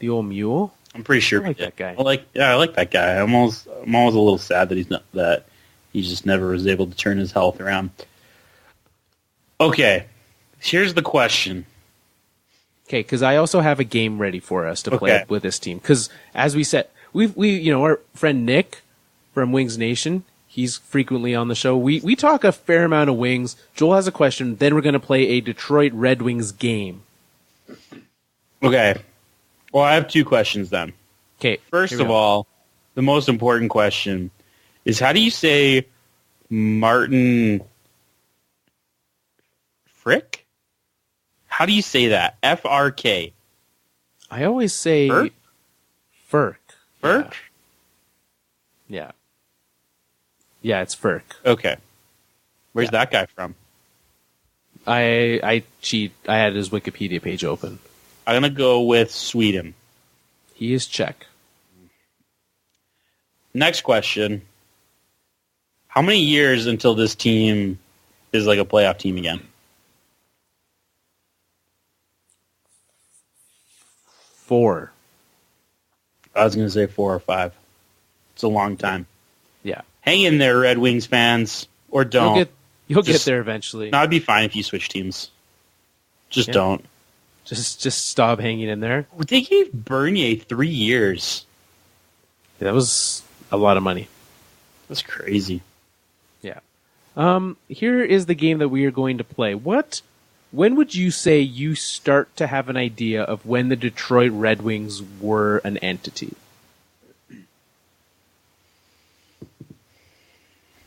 the old mule. I'm pretty sure I like that guy. I like that guy. I'm always a little sad that he just never was able to turn his health around. Okay, here's the question. Okay, because I also have a game ready for us to play with this team. Because as we said, we our friend Nick from Wings Nation, he's frequently on the show. We talk a fair amount of Wings. Joel has a question. Then we're going to play a Detroit Red Wings game. Okay. Well, I have two questions then. Okay. First of all, the most important question is how do you say Martin Frick? How do you say that? F-R-K. I always say Furk. Furk? Yeah. Yeah, it's Furk. Okay. Where's that guy from? I cheat. I had his Wikipedia page open. I'm going to go with Sweden. He is Czech. Next question. How many years until this team is like a playoff team again? 4. I was going to say 4 or 5. It's a long time. Yeah. Hang in there, Red Wings fans. Or don't. You'll get there eventually. No, it'd be fine if you switch teams. Just don't. Just stop hanging in there. They gave Bernier 3 years. That was a lot of money. That's crazy. Yeah. Here is the game that we are going to play. When would you say you start to have an idea of when the Detroit Red Wings were an entity?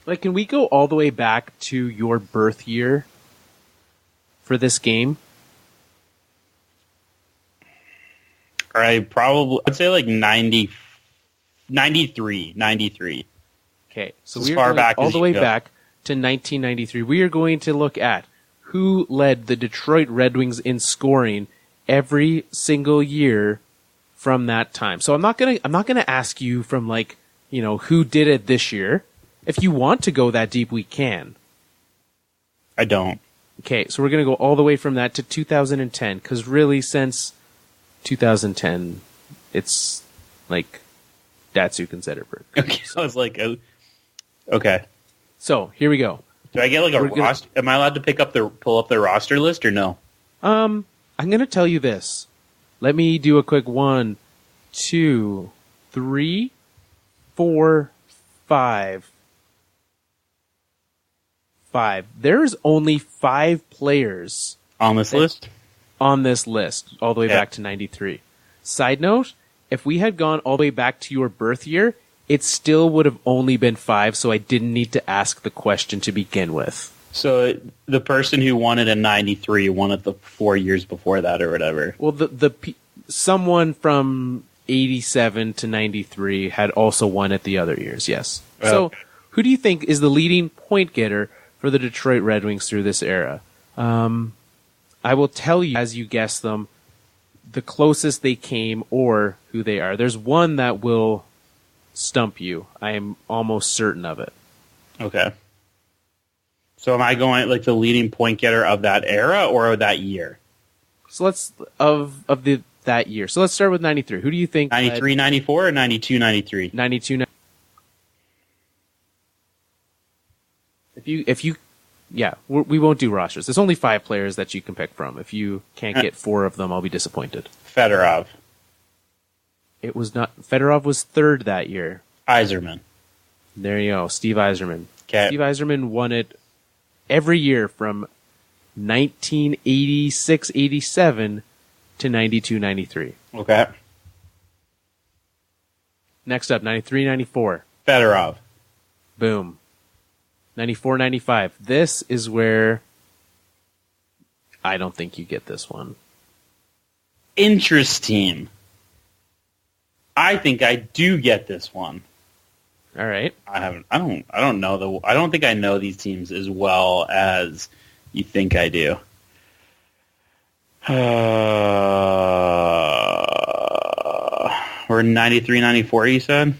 Like, can we go all the way back to your birth year for this game? I'd say like 93. Okay, so as we're far going back all as the you way go. back to 1993. We are going to look at who led the Detroit Red Wings in scoring every single year from that time. So I'm not gonna ask you from like, who did it this year. If you want to go that deep, we can. I don't. Okay, so we're gonna go all the way from that to 2010, because really since 2010, it's like Datsuk and Zetterberg. Okay, so I was like, okay. So here we go. Do I get like a roster? Am I allowed to pull up the roster list or no? I'm going to tell you this. Let me do a quick 1, 2, 3, 4, 5. There's only 5 players On this list? On this list, all the way back to 93. Side note, if we had gone all the way back to your birth year, it still would have only been 5, so I didn't need to ask the question to begin with. So the person who won it in 93 won it the 4 years before that or whatever. Well, someone from 87 to 93 had also won it the other years, yes. So who do you think is the leading point getter for the Detroit Red Wings through this era? I will tell you, as you guess them, the closest they came or who they are. There's one that will stump you. I am almost certain of it. Okay. So am I going like the leading point getter of that era or of that year? So let's that year. So let's start with 93. Who do you think? 93, 94 or 92, 93? 92. If you yeah, we won't do rosters. There's only 5 players that you can pick from. If you can't get 4 of them, I'll be disappointed. Fedorov. It was not. Fedorov was 3rd that year. Yzerman. There you go. Steve Yzerman. Okay. Steve Yzerman won it every year from 1986-87 to 92-93. Okay. Next up, 93-94. Fedorov. Boom. 94-95. This is where I don't think you get this one. Interesting. I think I do get this one. All right. I don't know I don't think I know these teams as well as you think I do. We're 93-94, you said?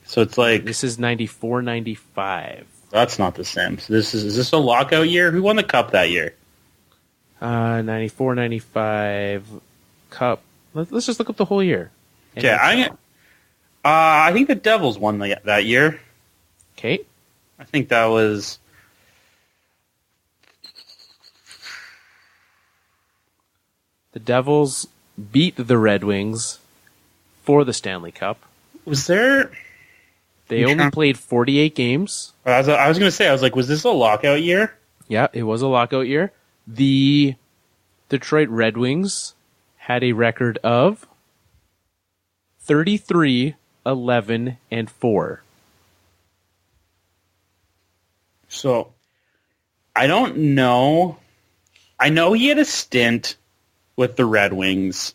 So it's like This is 94-95. That's not the same. So is this a lockout year? Who won the cup that year? 94-95 cup. Let's just look up the whole year. Okay, I think the Devils won that year. Okay. I think that was... The Devils beat the Red Wings for the Stanley Cup. Was there... They only played 48 games. I was going to say, I was like, was this a lockout year? Yeah, it was a lockout year. The Detroit Red Wings had a record of 33-11-4. So, I don't know. I know he had a stint with the Red Wings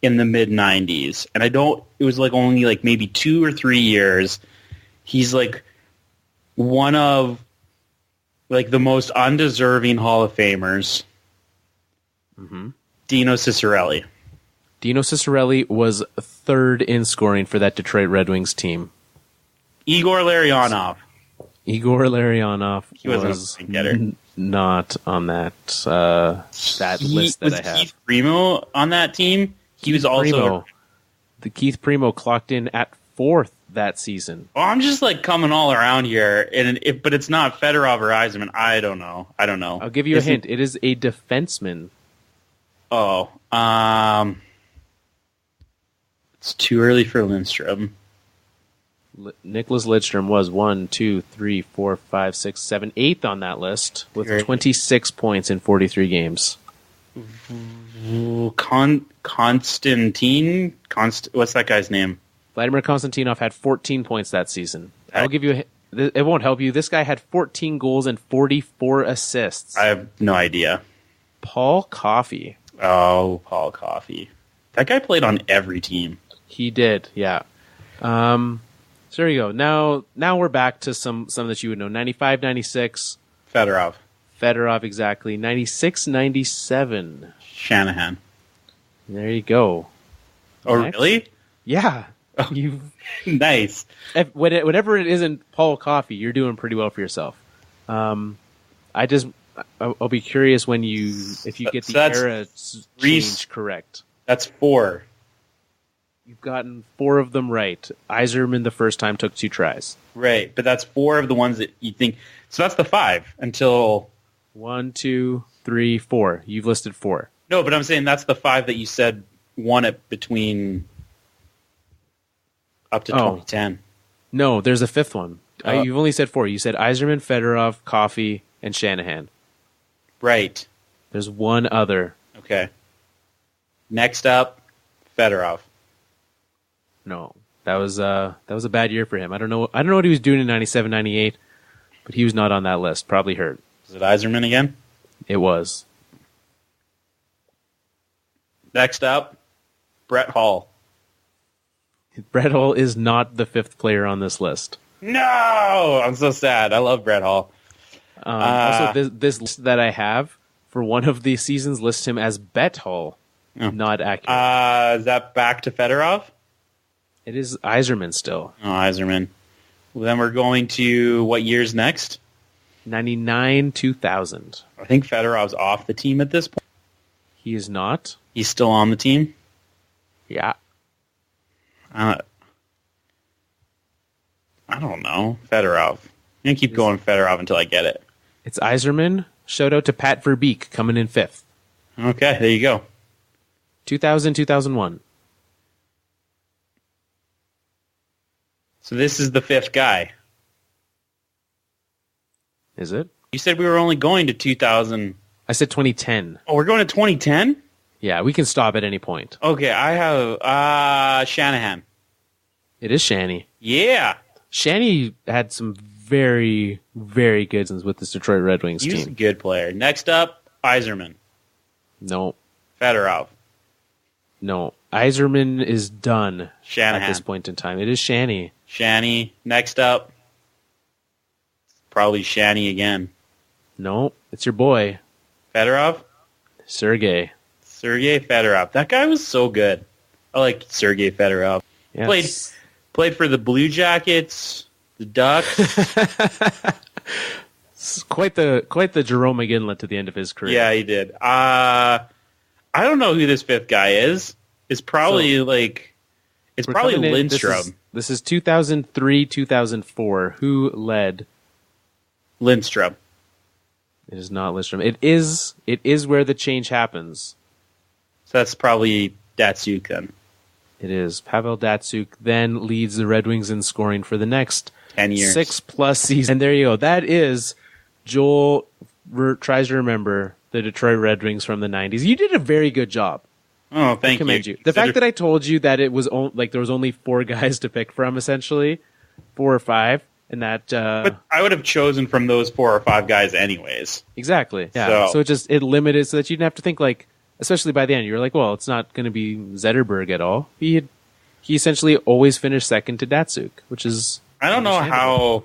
in the mid-90s, and it was like only like maybe 2 or 3 years. He's like one of like the most undeserving Hall of Famers. Mm-hmm. Dino Ciccarelli. Dino Ciccarelli was 3rd in scoring for that Detroit Red Wings team. Igor Larionov. He was not on that list that I have. Keith Primo on that team? He was also... The Keith Primo clocked in at 4th that season. Well, I'm just like coming all around here, but it's not Fedorov or Yzerman. I don't know. I'll give you a hint. It is a defenseman. Oh, it's too early for Lindstrom. Nicholas Lidstrom was 1, 2, 3, 4, 5, 6, 7, 8th on that list with 26 points in 43 games. Konstantin? What's that guy's name? Vladimir Konstantinov had 14 points that season. I'll give you it won't help you. This guy had 14 goals and 44 assists. I have no idea. Paul Coffey. Oh, Paul Coffey. That guy played on every team. He did, yeah. So there you go. Now we're back to some that you would know. 95, 96. Fedorov, exactly. 96, 97. Shanahan. There you go. Oh, Next. Really? Yeah. Oh, nice. Whatever it isn't Paul Coffey, you're doing pretty well for yourself. I'll be curious if you get the era change correct. That's 4. You've gotten 4 of them right. Yzerman the first time took 2 tries. Right, but that's 4 of the ones that you think. So that's the 5 until 1, 2, 3, 4. You've listed 4. No, but I'm saying that's the 5 that you said won it between up to 2010. No, there's a 5th one. You've only said 4. You said Yzerman, Fedorov, Coffey, and Shanahan. Right. There's one other. Okay. Next up, Fedorov. No, that was a bad year for him. I don't know what he was doing in 97, 98, but he was not on that list. Probably hurt. Was it Yzerman again? It was. Next up, Brett Hull. Brett Hull is not the 5th player on this list. No! I'm so sad. I love Brett Hull. Also, this list that I have for one of the seasons lists him as Bet Hull. Oh. Not accurate. Is that back to Fedorov? It is Yzerman still. Oh, Yzerman. Well, then we're going to what year's next? 99, 2000. I think Fedorov's off the team at this point. He is not. He's still on the team? Yeah. I don't know. Fedorov. I'm going to keep going Fedorov until I get it. It's Yzerman. Shout out to Pat Verbeek coming in 5th. Okay, there you go. 2000, 2001. So this is the 5th guy. Is it? You said we were only going to 2000. I said 2010. Oh, we're going to 2010? Yeah, we can stop at any point. Okay, I have Shanahan. It is Shanny. Yeah. Shanny had some very, very good ones with this Detroit Red Wings team. He's a good player. Next up, Yzerman. No. Fedorov. No. Yzerman is done Shanahan. at this point in time. It is Shanny. Shanny. Next up, probably Shanny again. No, it's your boy. Fedorov? Sergei Fedorov. That guy was so good. I like Sergei Fedorov. Yes. Played for the Blue Jackets, the Ducks. Quite the Jarome Iginla to the end of his career. Yeah, he did. I don't know who this 5th guy is. It's probably probably Lindstrom. This is 2003, 2004. Who led? Lindstrom. It is not Lindstrom. It is where the change happens. So that's probably Datsyuk then. It is. Pavel Datsyuk then leads the Red Wings in scoring for the next 10 years. 6+ seasons. And there you go. That is Joel tries to remember the Detroit Red Wings from the 90s. You did a very good job. Oh, thank you. The fact that I told you that it was there was only 4 guys to pick from, essentially, 4 or 5, and that. But I would have chosen from those 4 or 5 guys anyways. Exactly. Yeah. So it limited so that you didn't have to think especially by the end, you're like, well, it's not going to be Zetterberg at all. He essentially always finished second to Datsyuk, which is. I don't know how.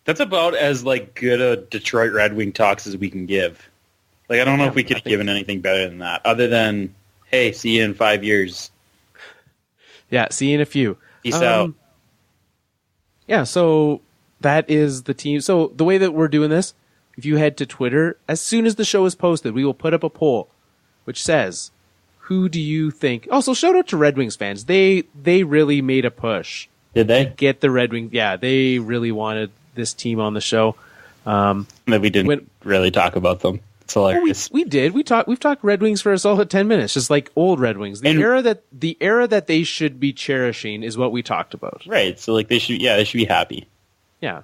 That's about as good a Detroit Red Wing talks as we can give. I don't know if we could have given anything better than that, other than, hey, see you in 5 years. Yeah, see you in a few. Peace out. Yeah, so that is the team. So the way that we're doing this, if you head to Twitter, as soon as the show is posted, we will put up a poll which says, who do you think... Also, shout out to Red Wings fans. They really made a push. Did they? To get the Red Wings... Yeah, they really wanted this team on the show. That we didn't really talk about them. It's hilarious. We did. We've talked Red Wings for a solid 10 minutes, just like old Red Wings. The era that they should be cherishing is what we talked about. Right. So like they should be happy. Yeah.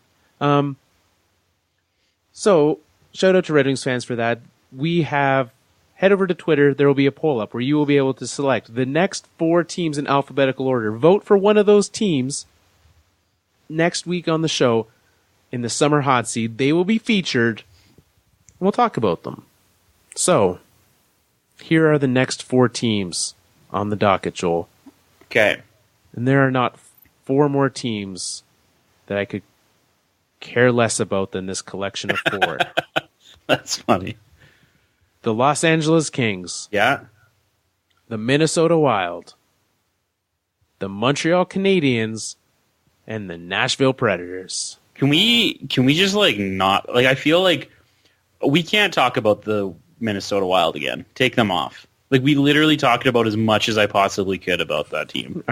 So shout out to Red Wings fans for that. Head over to Twitter. There will be a poll up where you will be able to select the next 4 teams in alphabetical order. Vote for one of those teams next week on the show in the Summer Hot Seat. They will be featured. We'll talk about them. So, here are the next 4 teams on the docket, Joel. Okay. And there are not 4 more teams that I could care less about than this collection of 4. That's funny. The Los Angeles Kings. Yeah. The Minnesota Wild. The Montreal Canadiens. And the Nashville Predators. Can we just like not like I feel like we can't talk about the Minnesota Wild again. Take them off. Like we literally talked about as much as I possibly could about that team.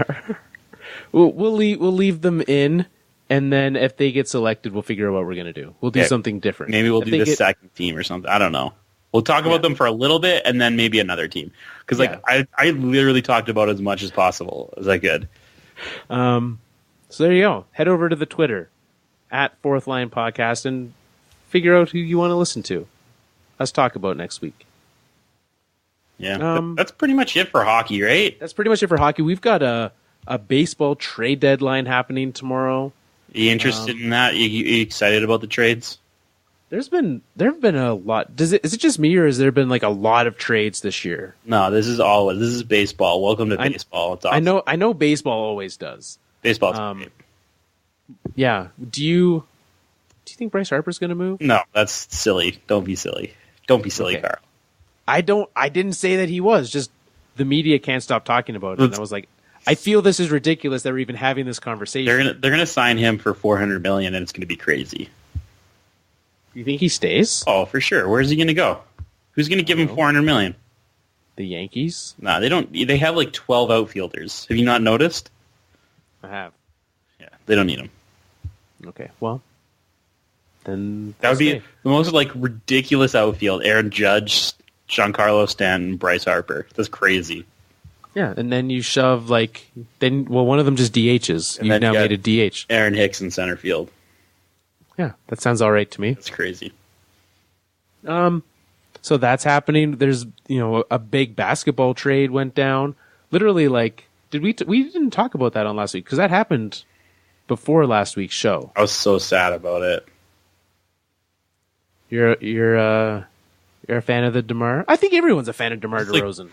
We'll leave them in, and then if they get selected, we'll figure out what we're gonna do. We'll do something different. Maybe we'll do the second team or something. I don't know. We'll talk about them for a little bit, and then maybe another team. Because I literally talked about as much as possible as I could. So there you go. Head over to the Twitter at Fourth Line Podcast and figure out who you want to listen to. Us talk about next week. Yeah, that's pretty much it for hockey, right? That's pretty much it for hockey. We've got a baseball trade deadline happening tomorrow. Are you interested in that? You excited about the trades? There have been a lot. Is it just me, or has there been like a lot of trades this year? No, this is baseball. Welcome to baseball. It's awesome. I know baseball always does. Baseball's great. Yeah. Do you think Bryce Harper's going to move? No, that's silly. Don't be silly. Don't be silly, okay. Carl. I didn't say that he was. Just the media can't stop talking about it. And I was like, I feel this is ridiculous that we're even having this conversation. They're gonna sign him for $400 million, and it's gonna be crazy. You think he stays? Oh, for sure. Where's he gonna go? Who's gonna give him $400 million? The Yankees? No, they don't. They have like 12 outfielders. Have you not noticed? I have. Yeah, they don't need him. Okay, well, then that would be the most like ridiculous outfield. Aaron Judge, Giancarlo Stanton, Bryce Harper. That's crazy. Yeah, and then you shove one of them just DHs. You've now made a DH. Aaron Hicks in center field. Yeah, that sounds all right to me. That's crazy. So that's happening. There's a big basketball trade went down. Literally, we didn't talk about that on last week because that happened before last week's show. I was so sad about it. You're a fan of the DeMar? I think everyone's a fan of DeMar DeRozan.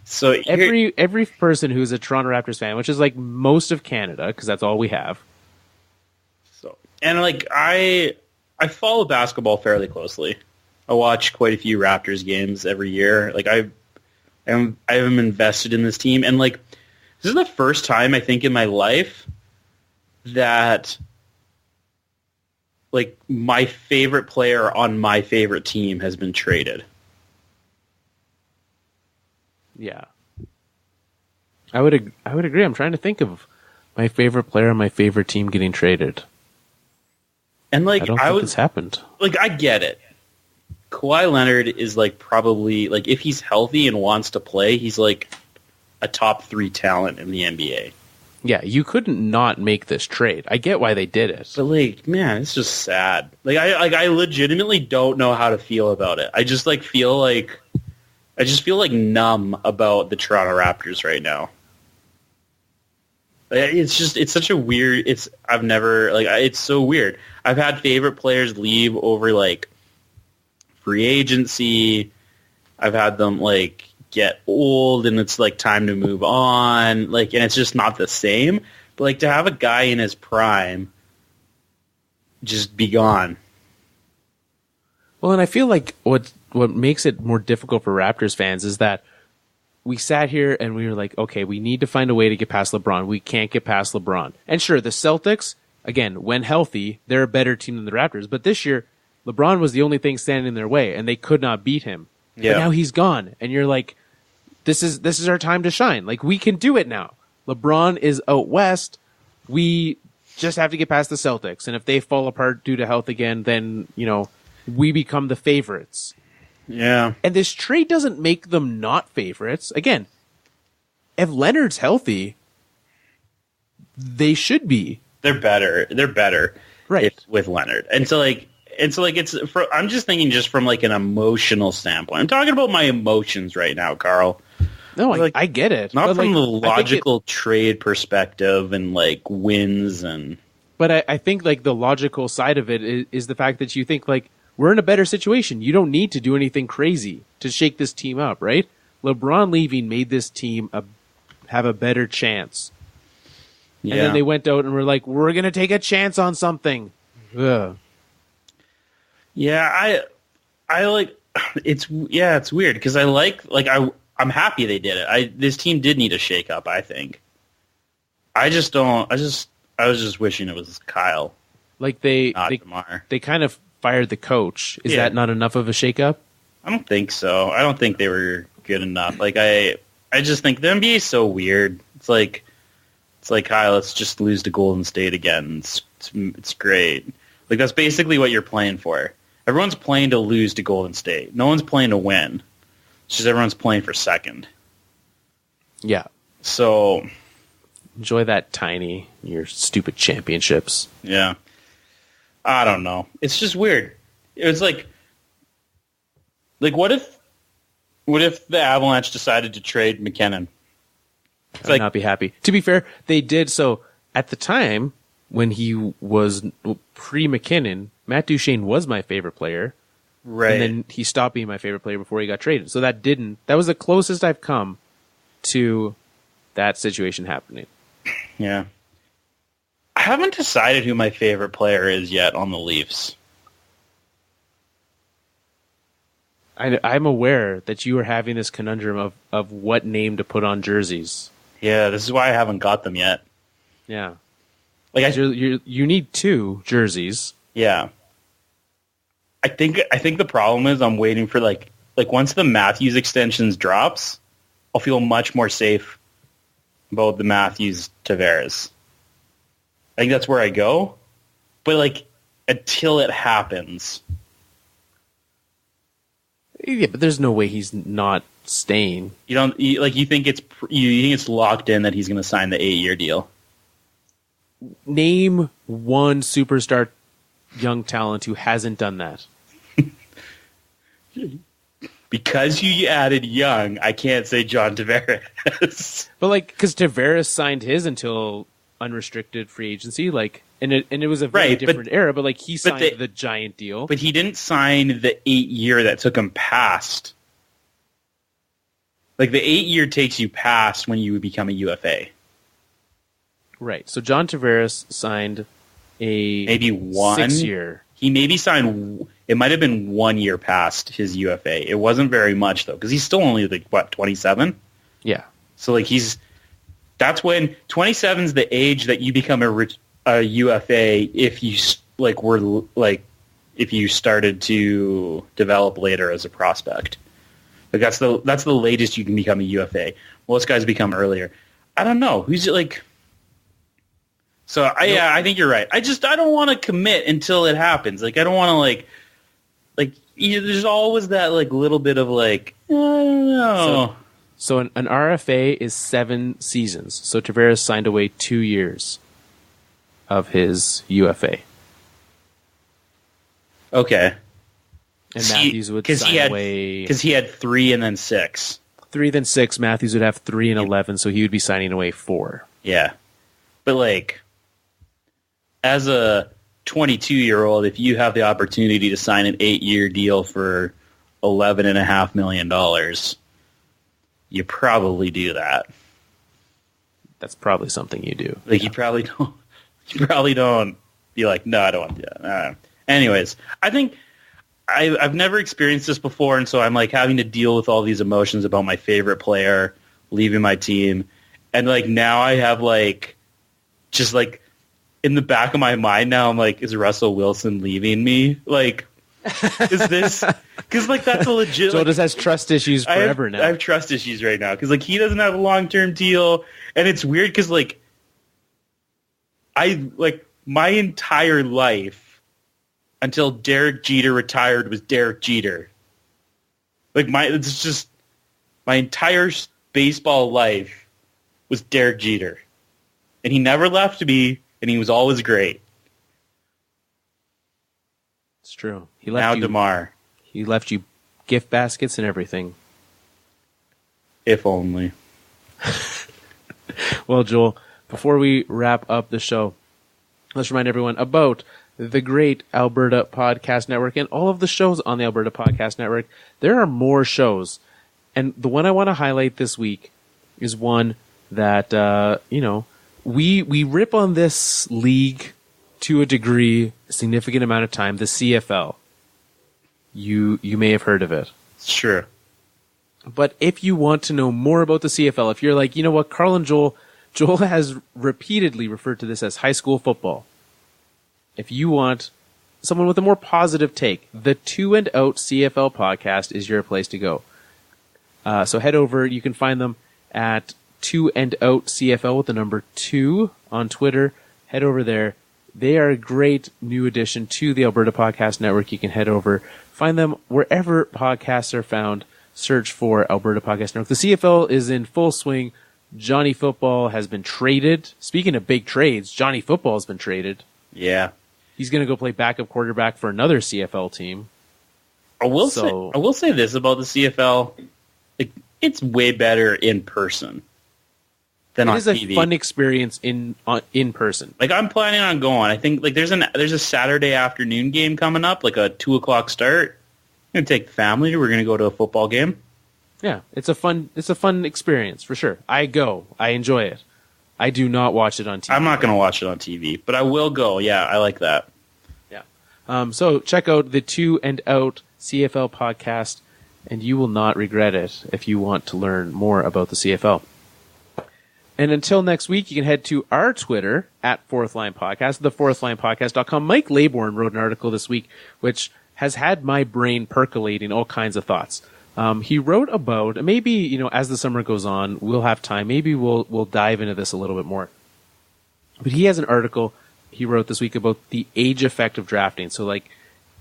So every person who's a Toronto Raptors fan, which is like most of Canada, because that's all we have. So I follow basketball fairly closely. I watch quite a few Raptors games every year. I am invested in this team, and this is the first time I think in my life that my favorite player on my favorite team has been traded. Yeah, I would agree. I'm trying to think of my favorite player on my favorite team getting traded, and I don't think it's happened. I get it. Kawhi Leonard is probably if he's healthy and wants to play, he's a top 3 talent in the NBA. Yeah, you couldn't not make this trade. I get why they did it, but man, it's just sad. I legitimately don't know how to feel about it. I just feel numb about the Toronto Raptors right now. It's such a weird. It's so weird. I've had favorite players leave over free agency. I've had them get old and it's time to move on. And it's just not the same. But to have a guy in his prime just be gone. Well, and I feel what makes it more difficult for Raptors fans is that we sat here and we were okay, we need to find a way to get past LeBron. We can't get past LeBron. And sure, the Celtics, again, when healthy, they're a better team than the Raptors. But this year, LeBron was the only thing standing in their way, and they could not beat him. Yeah. But now he's gone, and you're this is our time to shine. We can do it now. LeBron is out west. We just have to get past the Celtics, and if they fall apart due to health again, then we become the favorites. Yeah. And this trade doesn't make them not favorites. Again, if Leonard's healthy, they should be. They're better. Right. With Leonard. And so I'm just thinking just from like an emotional standpoint. I'm talking about my emotions right now, Carl. No, I get it. Not from the logical trade perspective and like wins and. But I think like the logical side of it is the fact that you think like we're in a better situation. You don't need to do anything crazy to shake this team up, right? LeBron leaving made this team have a better chance. Yeah. And then they went out and were like, we're going to take a chance on something. Ugh. Yeah, I like it's weird because I'm happy they did it. This team did need a shake up, I think. I was just wishing it was Kyle. Like they Demar. They kind of fired the coach. Is that not enough of a shake up? I don't think so. I don't think they were good enough. Like I just think the NBA is so weird. It's like Kyle, let's just lose to Golden State again. It's great. Like that's basically what you're playing for. Everyone's playing to lose to Golden State. No one's playing to win. It's just everyone's playing for second. Yeah. So enjoy that, Tiny, your stupid championships. Yeah. I don't know. It's just weird. It was like what if the Avalanche decided to trade McKinnon? I would not be happy. To be fair, they did so at the time when he was pre-McKinnon. Matt Duchene was my favorite player. Right. And then he stopped being my favorite player before he got traded. So that was the closest I've come to that situation happening. Yeah. I haven't decided who my favorite player is yet on the Leafs. I'm aware that you are having this conundrum of what name to put on jerseys. Yeah, this is why I haven't got them yet. Yeah. Like you need 2 jerseys. Yeah. I think the problem is I'm waiting for like once the Matthews extensions drops, I'll feel much more safe about the Matthews Tavares. I think that's where I go. But like until it happens. Yeah, but there's no way he's not staying. You think it's locked in that he's going to sign the 8-year deal? Name one superstar young talent who hasn't done that. Because you added young, I can't say John Tavares. But because Tavares signed his until unrestricted free agency, and it was a very different era. But he signed the giant deal. But he didn't sign the 8-year that took him past. The 8-year takes you past when you become a UFA. Right. So John Tavares signed maybe 6-year. He maybe signed. It might have been 1 year past his UFA. It wasn't very much though, because he's still only 27. Yeah. So that's when 27 is the age that you become a UFA if you if you started to develop later as a prospect. That's the latest you can become a UFA. Most guys become earlier. I don't know who's So I think you're right. I don't want to commit until it happens. I don't want to there's always that little bit of I don't know. So an RFA is 7 seasons. So Tavares signed away 2 years of his UFA. Okay. And Matthews would sign away because he had 3 and then 6. 3 then 6. Matthews would have 3 and 11, so he would be signing away 4. Yeah, but as a 22-year-old, if you have the opportunity to sign an 8-year deal for $11.5 million, you probably do that. That's probably something you do. You probably don't. You probably don't be no, I don't want to do that. Anyways, I think I've never experienced this before, and so I'm having to deal with all these emotions about my favorite player leaving my team, and now I have just in the back of my mind now, I'm is Russell Wilson leaving me? Is this... Because, that's a legit... Joe just has trust issues forever now. I have trust issues right now. Because, he doesn't have a long-term deal. And it's weird because, my entire life, until Derek Jeter retired was Derek Jeter. Like my entire baseball life was Derek Jeter. And he never left me, and he was always great. It's true. He left now DeMar. He left you gift baskets and everything. If only. Well, Joel, before we wrap up the show, let's remind everyone about the great Alberta Podcast Network and all of the shows on the Alberta Podcast Network. There are more shows. And the one I want to highlight this week is one that, we rip on this league to a degree, a significant amount of time, the CFL. You may have heard of it. Sure. But if you want to know more about the CFL, if you're like, you know what, Carl and Joel has repeatedly referred to this as high school football. If you want someone with a more positive take, the 2 and Out CFL podcast is your place to go. So head over. You can find them at 2 and Out CFL with the number 2 on Twitter. Head over there. They are a great new addition to the Alberta Podcast Network. You can head over, find them wherever podcasts are found. Search for Alberta Podcast Network. The CFL is in full swing. Johnny Football has been traded. Speaking of big trades, Johnny Football has been traded. Yeah. He's going to go play backup quarterback for another CFL team. I will say this about the CFL. It's way better in person than on TV. It is a fun experience in person. Like, I'm planning on going. I think there's a Saturday afternoon game coming up, like a 2:00 start. I'm going to take the family. We're going to go to a football game. Yeah, it's a fun experience for sure. I enjoy it. I do not watch it on TV. I'm not going to watch it on TV, but I will go. Yeah, I like that. Yeah. So check out the 2 and Out CFL podcast, and you will not regret it if you want to learn more about the CFL. And until next week, you can head to our Twitter at Fourth Line Podcast, thefourthlinepodcast.com. Mike Laybourne wrote an article this week, which has had my brain percolating all kinds of thoughts. He wrote about, maybe, as the summer goes on, we'll have time. Maybe we'll dive into this a little bit more. But he has an article he wrote this week about the age effect of drafting. So,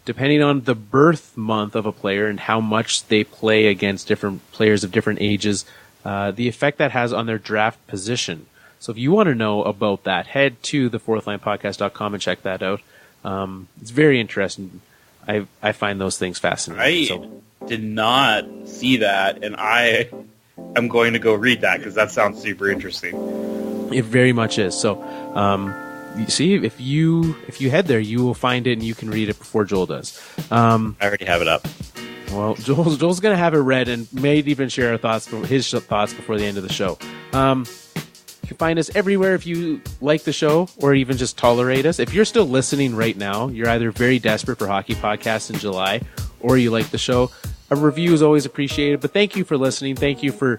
depending on the birth month of a player and how much they play against different players of different ages, the effect that has on their draft position. So if you want to know about that, head to thefourthlinepodcast.com and check that out. It's very interesting. I find those things fascinating. I did not see that, and I am going to go read that because that sounds super interesting. It very much is. So, you see, if you head there, you will find it and you can read it before Joel does. I already have it up. Well, Joel's going to have it read and may even share his thoughts before the end of the show. You can find us everywhere if you like the show or even just tolerate us. If you're still listening right now, you're either very desperate for hockey podcasts in July or you like the show. A review is always appreciated, but thank you for listening. Thank you for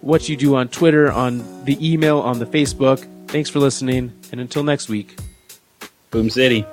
what you do on Twitter, on the email, on the Facebook. Thanks for listening, and until next week. Boom City.